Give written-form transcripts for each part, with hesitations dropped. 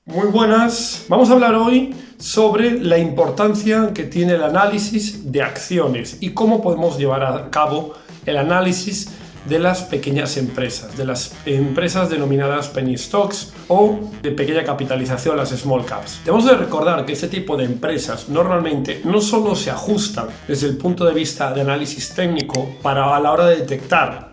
Muy buenas, vamos a hablar hoy sobre la importancia que tiene el análisis de acciones y cómo podemos llevar a cabo el análisis de las pequeñas empresas, de las empresas denominadas penny stocks o de pequeña capitalización, las small caps. Debemos de recordar que este tipo de empresas normalmente no solo se ajustan desde el punto de vista de análisis técnico para a la hora de detectar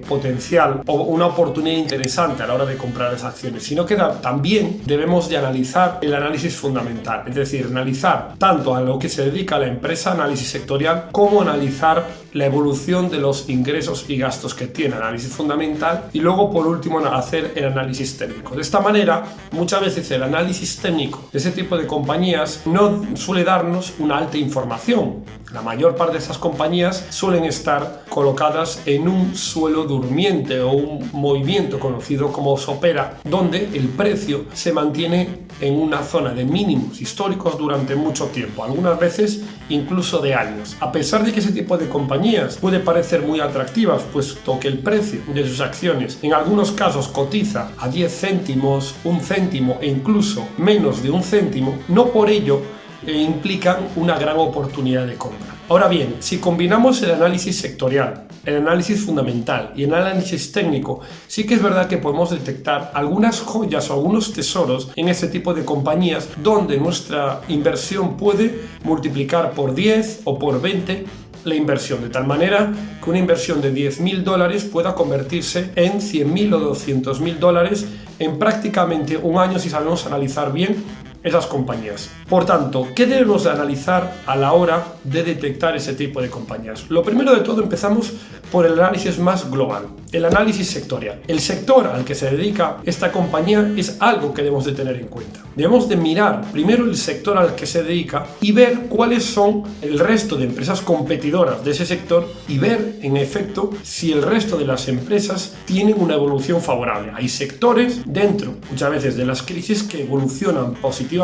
potencial o una oportunidad interesante a la hora de comprar las acciones, sino que también debemos de analizar el análisis fundamental, es decir, analizar tanto a lo que se dedica la empresa, análisis sectorial, como analizar la evolución de los ingresos y gastos que tiene, análisis fundamental, y luego por último hacer el análisis técnico. De esta manera, muchas veces el análisis técnico de ese tipo de compañías no suele darnos una alta información. La mayor parte de esas compañías suelen estar colocadas en un suelo durmiente o un movimiento conocido como sopera, donde el precio se mantiene en una zona de mínimos históricos durante mucho tiempo, algunas veces incluso de años. A pesar de que ese tipo de compañías puede parecer muy atractivas, puesto que el precio de sus acciones en algunos casos cotiza a 10 céntimos, 1 céntimo e incluso menos de 1 céntimo, no por ello implican una gran oportunidad de compra. Ahora bien, si combinamos el análisis sectorial, el análisis fundamental y el análisis técnico, sí que es verdad que podemos detectar algunas joyas o algunos tesoros en este tipo de compañías donde nuestra inversión puede multiplicar por 10 o por 20 la inversión, de tal manera que una inversión de $10.000 pueda convertirse en $100.000 o $200.000 en prácticamente un año si sabemos analizar bien esas compañías. Por tanto, ¿qué debemos de analizar a la hora de detectar ese tipo de compañías? Lo primero de todo, empezamos por el análisis más global, el análisis sectorial. El sector al que se dedica esta compañía es algo que debemos de tener en cuenta. Debemos de mirar primero el sector al que se dedica y ver cuáles son el resto de empresas competidoras de ese sector y ver, en efecto, si el resto de las empresas tienen una evolución favorable. Hay sectores dentro, muchas veces, de las crisis que evolucionan positivamente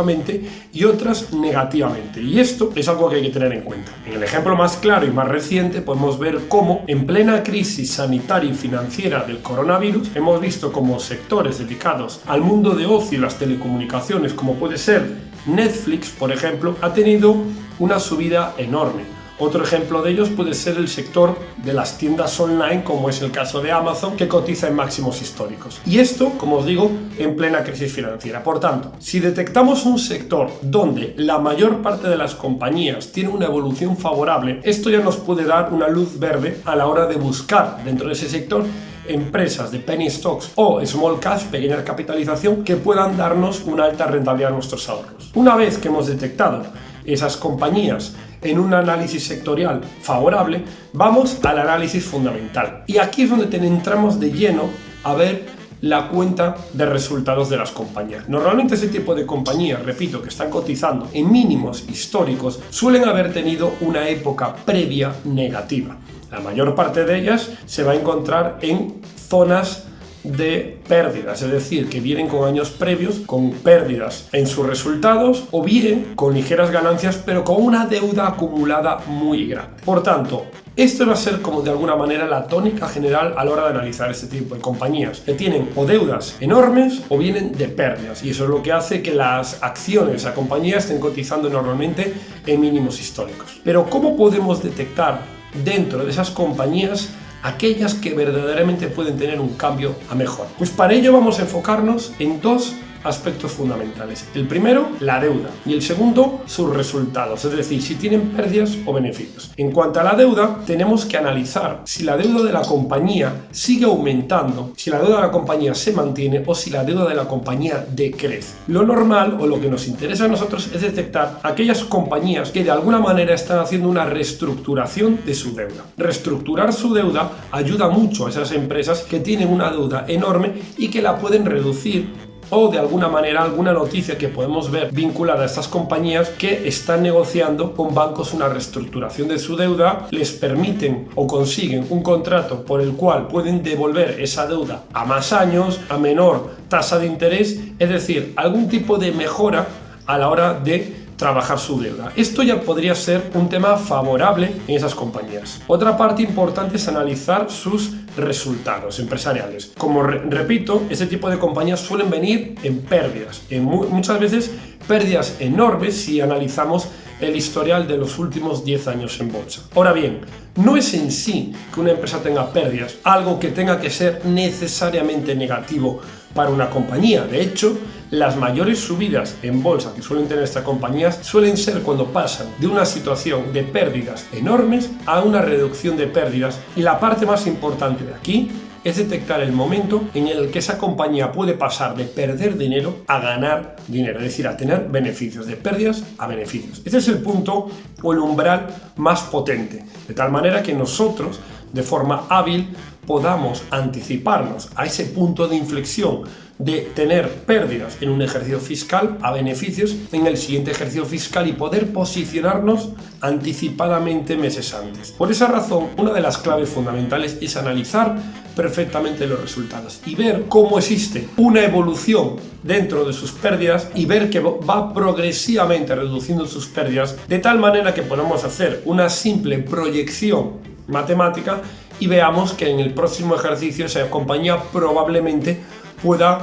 y otras negativamente, y esto es algo que hay que tener en cuenta. En el ejemplo más claro y más reciente podemos ver cómo en plena crisis sanitaria y financiera del coronavirus hemos visto cómo sectores dedicados al mundo de ocio y las telecomunicaciones, como puede ser Netflix, por ejemplo, ha tenido una subida enorme. Otro ejemplo de ellos puede ser el sector de las tiendas online, como es el caso de Amazon, que cotiza en máximos históricos. Y esto, como os digo, en plena crisis financiera. Por tanto, si detectamos un sector donde la mayor parte de las compañías tiene una evolución favorable, esto ya nos puede dar una luz verde a la hora de buscar dentro de ese sector empresas de penny stocks o small caps, pequeña capitalización, que puedan darnos una alta rentabilidad a nuestros ahorros. Una vez que hemos detectado esas compañías en un análisis sectorial favorable, vamos al análisis fundamental. Y aquí es donde entramos de lleno a ver la cuenta de resultados de las compañías. Normalmente ese tipo de compañías, repito, que están cotizando en mínimos históricos, suelen haber tenido una época previa negativa. La mayor parte de ellas se va a encontrar en zonas de pérdidas, es decir, que vienen con años previos con pérdidas en sus resultados o bien con ligeras ganancias pero con una deuda acumulada muy grande. Por tanto, esto va a ser como de alguna manera la tónica general a la hora de analizar este tipo de compañías que tienen o deudas enormes o vienen de pérdidas, y eso es lo que hace que las acciones de esa compañía estén cotizando normalmente en mínimos históricos. Pero ¿cómo podemos detectar dentro de esas compañías aquellas que verdaderamente pueden tener un cambio a mejor? Pues para ello vamos a enfocarnos en dos aspectos fundamentales. El primero, la deuda, y el segundo, sus resultados, es decir, si tienen pérdidas o beneficios. En cuanto a la deuda, tenemos que analizar si la deuda de la compañía sigue aumentando, si la deuda de la compañía se mantiene o si la deuda de la compañía decrece. Lo normal o lo que nos interesa a nosotros es detectar aquellas compañías que de alguna manera están haciendo una reestructuración de su deuda. Reestructurar su deuda ayuda mucho a esas empresas que tienen una deuda enorme y que la pueden reducir, o de alguna manera alguna noticia que podemos ver vinculada a estas compañías que están negociando con bancos una reestructuración de su deuda, les permiten o consiguen un contrato por el cual pueden devolver esa deuda a más años, a menor tasa de interés, es decir, algún tipo de mejora a la hora de trabajar su deuda. Esto ya podría ser un tema favorable en esas compañías. Otra parte importante es analizar sus resultados empresariales. Como repito, ese tipo de compañías suelen venir en pérdidas, muchas veces pérdidas enormes si analizamos el historial de los últimos 10 años en bolsa. Ahora bien, no es en sí que una empresa tenga pérdidas algo que tenga que ser necesariamente negativo para una compañía. De hecho, las mayores subidas en bolsa que suelen tener estas compañías suelen ser cuando pasan de una situación de pérdidas enormes a una reducción de pérdidas, y la parte más importante de aquí es detectar el momento en el que esa compañía puede pasar de perder dinero a ganar dinero, es decir, a tener beneficios, de pérdidas a beneficios. Este es el punto o el umbral más potente, de tal manera que nosotros, de forma hábil, podamos anticiparnos a ese punto de inflexión de tener pérdidas en un ejercicio fiscal a beneficios en el siguiente ejercicio fiscal y poder posicionarnos anticipadamente meses antes. Por esa razón, una de las claves fundamentales es analizar perfectamente los resultados y ver cómo existe una evolución dentro de sus pérdidas y ver que va progresivamente reduciendo sus pérdidas, de tal manera que podamos hacer una simple proyección matemática y veamos que en el próximo ejercicio esa compañía probablemente pueda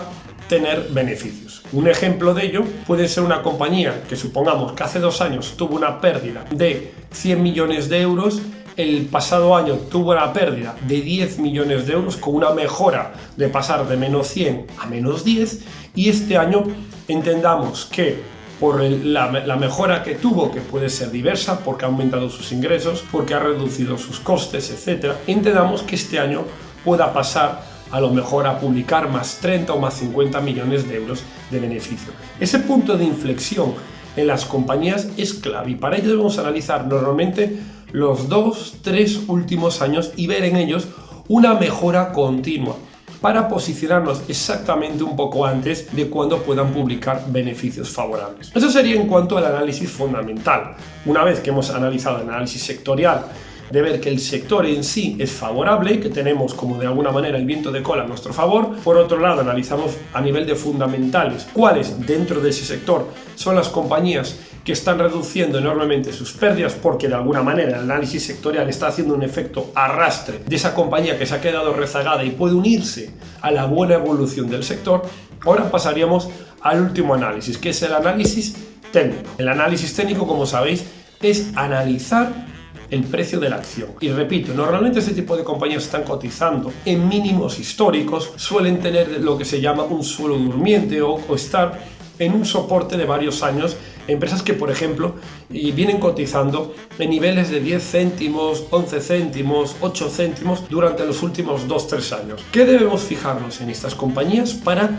tener beneficios. Un ejemplo de ello puede ser una compañía que supongamos que hace 2 años tuvo una pérdida de 100 millones de euros, el pasado año tuvo una pérdida de 10 millones de euros con una mejora de pasar de menos 100 a menos 10, y este año entendamos que por la mejora que tuvo, que puede ser diversa porque ha aumentado sus ingresos, porque ha reducido sus costes, etc., entendamos que este año pueda pasar a lo mejor a publicar más 30 o más 50 millones de euros de beneficio. Ese punto de inflexión en las compañías es clave y para ello debemos analizar normalmente los 2-3 últimos años y ver en ellos una mejora continua para posicionarnos exactamente un poco antes de cuando puedan publicar beneficios favorables. Eso sería en cuanto al análisis fundamental. Una vez que hemos analizado el análisis sectorial, de ver que el sector en sí es favorable, que tenemos como de alguna manera el viento de cola a nuestro favor. Por otro lado, analizamos a nivel de fundamentales cuáles dentro de ese sector son las compañías que están reduciendo enormemente sus pérdidas, porque de alguna manera el análisis sectorial está haciendo un efecto arrastre de esa compañía que se ha quedado rezagada y puede unirse a la buena evolución del sector. Ahora pasaríamos al último análisis, que es el análisis técnico. El análisis técnico, como sabéis, es analizar el precio de la acción. Y repito, normalmente este tipo de compañías están cotizando en mínimos históricos, suelen tener lo que se llama un suelo durmiente o estar en un soporte de varios años. Empresas que, por ejemplo, vienen cotizando en niveles de 10 céntimos, 11 céntimos, 8 céntimos durante los últimos 2-3 años. ¿Qué debemos fijarnos en estas compañías para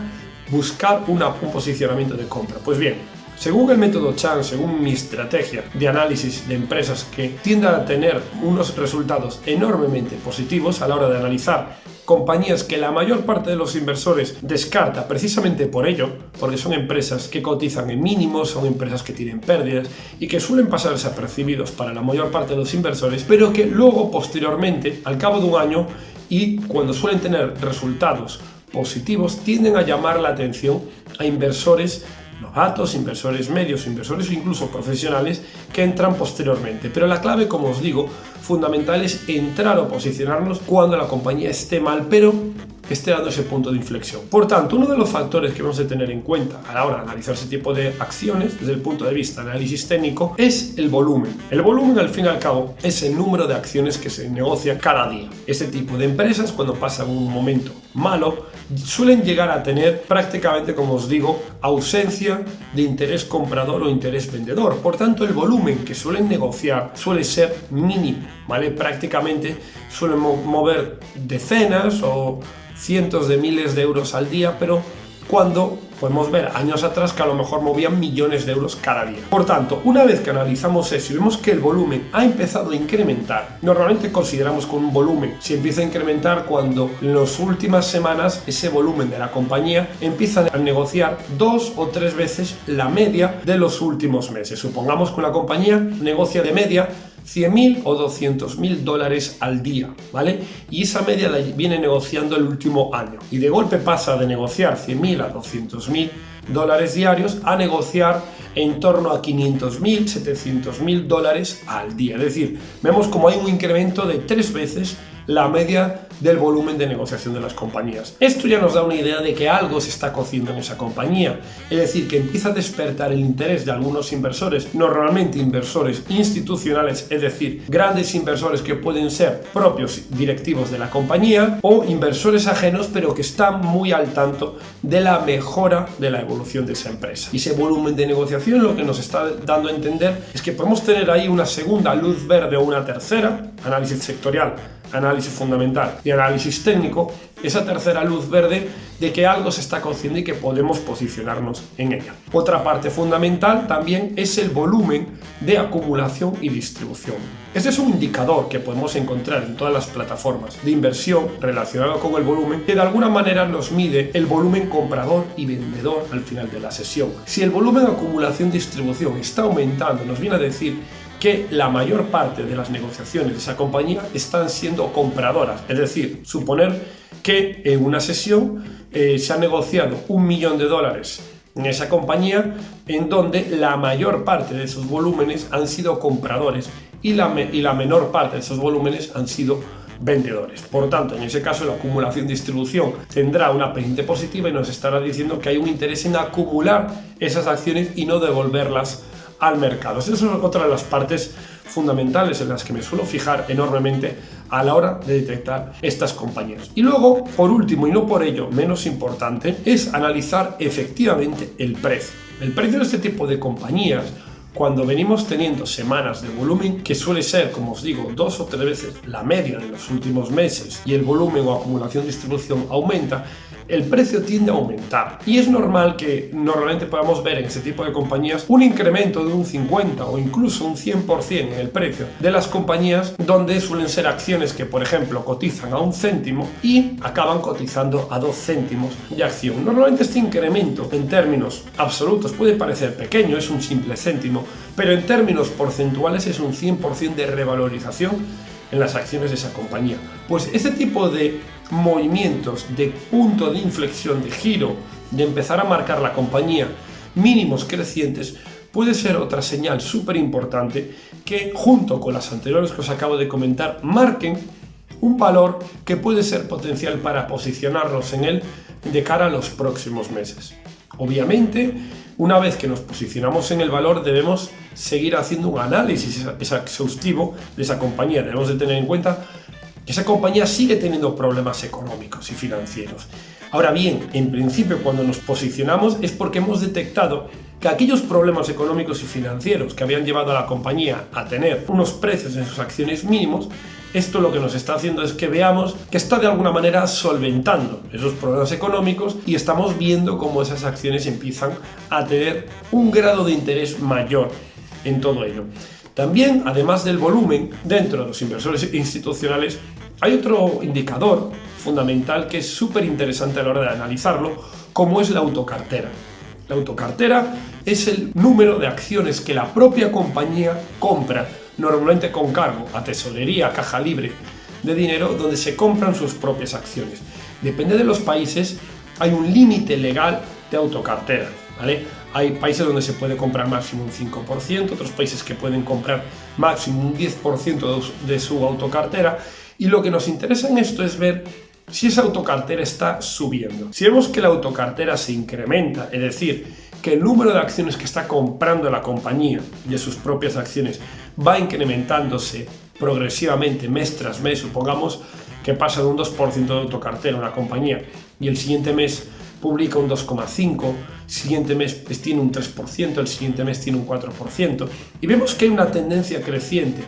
buscar un posicionamiento de compra? Pues bien, según el método Chan, según mi estrategia de análisis de empresas que tiendan a tener unos resultados enormemente positivos a la hora de analizar compañías que la mayor parte de los inversores descarta precisamente por ello, porque son empresas que cotizan en mínimos, son empresas que tienen pérdidas y que suelen pasar desapercibidos para la mayor parte de los inversores, pero que luego posteriormente, al cabo de un año y cuando suelen tener resultados positivos, tienden a llamar la atención a inversores novatos, inversores medios, inversores o incluso profesionales que entran posteriormente. Pero la clave, como os digo, fundamental es entrar o posicionarnos cuando la compañía esté mal, pero esté dando ese punto de inflexión. Por tanto, uno de los factores que vamos a tener en cuenta a la hora de analizar ese tipo de acciones desde el punto de vista de análisis técnico es el volumen. El volumen, al fin y al cabo, es el número de acciones que se negocia cada día. Este tipo de empresas, cuando pasan un momento malo, suelen llegar a tener prácticamente, como os digo, ausencia de interés comprador o interés vendedor. Por tanto, el volumen que suelen negociar suele ser mínimo, ¿vale? Prácticamente suelen mover decenas o cientos de miles de euros al día, pero cuando podemos ver años atrás que a lo mejor movían millones de euros cada día. Por tanto, una vez que analizamos eso y vemos que el volumen ha empezado a incrementar, normalmente consideramos que un volumen se empieza a incrementar cuando en las últimas semanas ese volumen de la compañía empieza a negociar 2 o 3 veces la media de los últimos meses. Supongamos que una compañía negocia de media 100.000 o 200.000 dólares al día, ¿vale? Y esa media la viene negociando el último año. Y de golpe pasa de negociar 100.000 a 200.000 dólares diarios a negociar en torno a 500.000, 700.000 dólares al día. Es decir, vemos como hay un incremento de 3 veces la media del volumen de negociación de las compañías. Esto ya nos da una idea de que algo se está cociendo en esa compañía, es decir, que empieza a despertar el interés de algunos inversores, normalmente inversores institucionales, es decir, grandes inversores que pueden ser propios directivos de la compañía o inversores ajenos, pero que están muy al tanto de la mejora de la evolución de esa empresa. Y ese volumen de negociación lo que nos está dando a entender es que podemos tener ahí una segunda luz verde o una tercera, análisis sectorial, análisis fundamental y análisis técnico, esa tercera luz verde de que algo se está cociendo y que podemos posicionarnos en ella. Otra parte fundamental también es el volumen de acumulación y distribución. Este es un indicador que podemos encontrar en todas las plataformas de inversión relacionado con el volumen, que de alguna manera nos mide el volumen comprador y vendedor al final de la sesión. Si el volumen de acumulación y distribución está aumentando, nos viene a decir que la mayor parte de las negociaciones de esa compañía están siendo compradoras, es decir, suponer que en una sesión se ha negociado $1.000.000 en esa compañía, en donde la mayor parte de esos volúmenes han sido compradores y la menor parte de esos volúmenes han sido vendedores. Por tanto, en ese caso la acumulación-distribución tendrá una pendiente positiva y nos estará diciendo que hay un interés en acumular esas acciones y no devolverlas al mercado. Esa es otra de las partes fundamentales en las que me suelo fijar enormemente a la hora de detectar estas compañías. Y luego, por último y no por ello menos importante, es analizar efectivamente el precio. El precio de este tipo de compañías, cuando venimos teniendo semanas de volumen, que suele ser, como os digo, 2 o 3 veces la media de los últimos meses, y el volumen o acumulación-distribución aumenta, el precio tiende a aumentar. Y es normal que normalmente podamos ver en ese tipo de compañías un incremento de un 50 o incluso un 100% en el precio de las compañías, donde suelen ser acciones que, por ejemplo, cotizan a 1 céntimo y acaban cotizando a 2 céntimos de acción. Normalmente este incremento en términos absolutos puede parecer pequeño, es un simple céntimo, pero en términos porcentuales es un 100% de revalorización en las acciones de esa compañía. Pues este tipo de movimientos de punto de inflexión, de giro, de empezar a marcar la compañía mínimos crecientes, puede ser otra señal súper importante que, junto con las anteriores que os acabo de comentar, marquen un valor que puede ser potencial para posicionarnos en él de cara a los próximos meses. Obviamente, una vez que nos posicionamos en el valor, debemos seguir haciendo un análisis exhaustivo de esa compañía. Debemos de tener en cuenta que esa compañía sigue teniendo problemas económicos y financieros. Ahora bien, en principio, cuando nos posicionamos es porque hemos detectado que aquellos problemas económicos y financieros que habían llevado a la compañía a tener unos precios en sus acciones mínimos, esto lo que nos está haciendo es que veamos que está de alguna manera solventando esos problemas económicos y estamos viendo cómo esas acciones empiezan a tener un grado de interés mayor en todo ello. También, además del volumen, dentro de los inversores institucionales, hay otro indicador fundamental que es súper interesante a la hora de analizarlo, como es la autocartera. La autocartera es el número de acciones que la propia compañía compra, normalmente con cargo a tesorería, caja libre de dinero, donde se compran sus propias acciones. Depende de los países, hay un límite legal de autocartera, ¿vale? Hay países donde se puede comprar máximo un 5%, otros países que pueden comprar máximo un 10% de su autocartera, y lo que nos interesa en esto es ver si esa autocartera está subiendo. Si vemos que la autocartera se incrementa, es decir, que el número de acciones que está comprando la compañía de sus propias acciones va incrementándose progresivamente mes tras mes, supongamos que pasa de un 2% de autocartera una compañía y el siguiente mes publica un 2,5%, el siguiente mes tiene un 3%, el siguiente mes tiene un 4%, y vemos que hay una tendencia creciente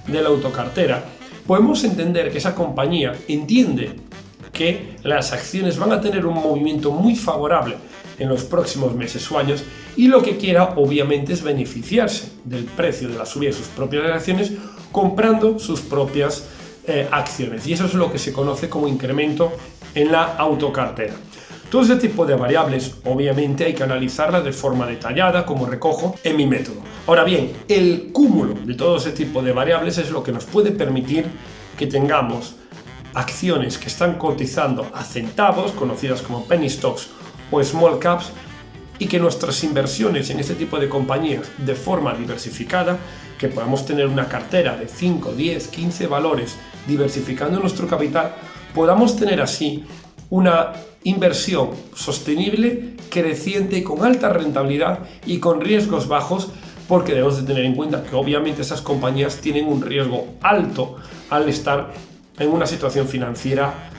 de la autocartera, podemos entender que esa compañía entiende que las acciones van a tener un movimiento muy favorable en los próximos meses o años, y lo que quiera obviamente es beneficiarse del precio de la subida de sus propias acciones comprando sus propias acciones, y eso es lo que se conoce como incremento en la autocartera. Todo ese tipo de variables, obviamente, hay que analizarlas de forma detallada, como recojo en mi método. Ahora bien, el cúmulo de todo ese tipo de variables es lo que nos puede permitir que tengamos acciones que están cotizando a centavos, conocidas como penny stocks o small caps, y que nuestras inversiones en este tipo de compañías de forma diversificada, que podamos tener una cartera de 5, 10, 15 valores diversificando nuestro capital, podamos tener así una inversión sostenible, creciente y con alta rentabilidad y con riesgos bajos, porque debemos de tener en cuenta que obviamente esas compañías tienen un riesgo alto al estar en una situación financiera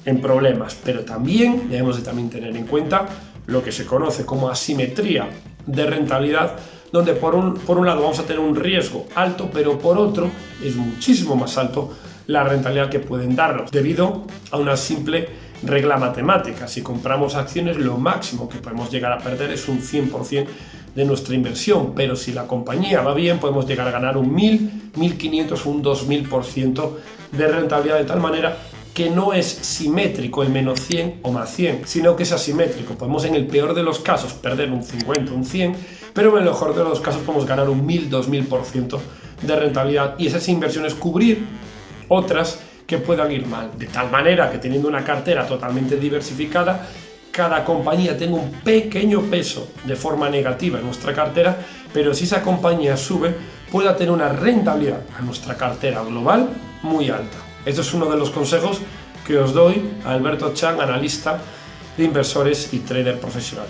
en problemas, pero también debemos de tener en cuenta lo que se conoce como asimetría de rentabilidad, donde por un lado vamos a tener un riesgo alto, pero por otro es muchísimo más alto la rentabilidad que pueden darnos, debido a una simple regla matemática. Si compramos acciones, lo máximo que podemos llegar a perder es un 100% de nuestra inversión, pero si la compañía va bien, podemos llegar a ganar un 1000, 1500 o un 2000% de rentabilidad, de tal manera que no es simétrico el menos 100 o más 100, sino que es asimétrico. Podemos en el peor de los casos perder un 50, un 100, pero en el mejor de los casos podemos ganar un 1000, 2000% de rentabilidad, y esas inversiones cubrir otras que puedan ir mal, de tal manera que teniendo una cartera totalmente diversificada, cada compañía tenga un pequeño peso de forma negativa en nuestra cartera, pero si esa compañía sube, pueda tener una rentabilidad a nuestra cartera global muy alta. Esto es uno de los consejos que os doy a Alberto Chan, analista de inversores y trader profesional.